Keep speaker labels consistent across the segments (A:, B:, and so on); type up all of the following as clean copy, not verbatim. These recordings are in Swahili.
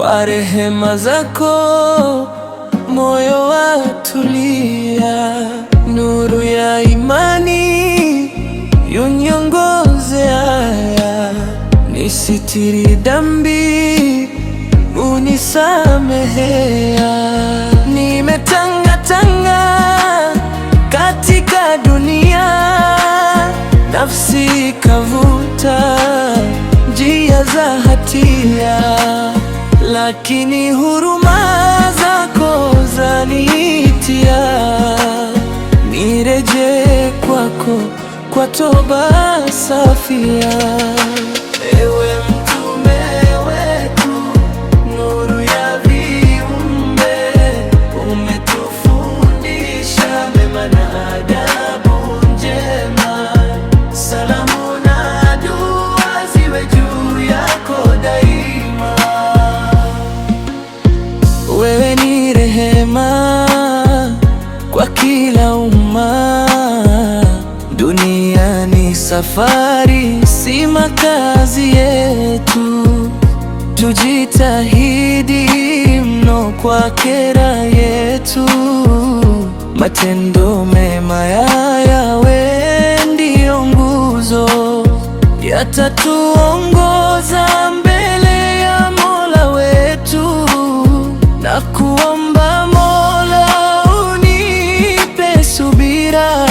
A: Kwa rehema zako moyo watulia, nuru ya imani yuniongoze, haya nisitiri dhambi, unisamehea. Nimetangatanga katika dunia, nafsi kavuta njia za hatia, lakini huruma zako zanitia, nireje kwako kwa toba safia. Ewe mtume wetu, nuru ya viumbe, umetufundisha mema na adabu njema. Salamu na dua ziwe juu yako daima. Wewe ni rehema kwa kila umma, dunia ni safari, si makazi yetu. Tujitahidi mno kwa akhera yetu, matendo mema yawe ndiyo nguzo, yatatuongoza mbele ya Mola wetu. Na kuomba Mola unipe subira,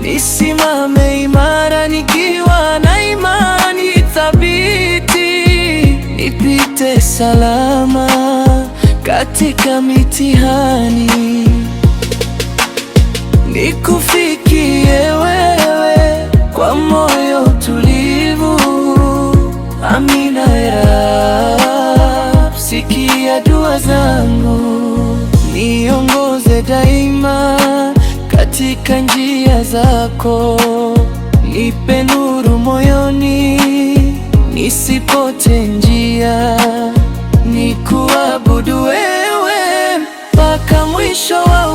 A: nisimame imara nikiwa na imani thabiti, nipite salama katika mitihani, nikufikie wewe kwa moyo tulivu. Amina ya Rab, sikia dua zangu, niongoze daima katika njia zako, nipe nuru moyoni nisipote njia, nikuabudu wewe mpaka mwisho wa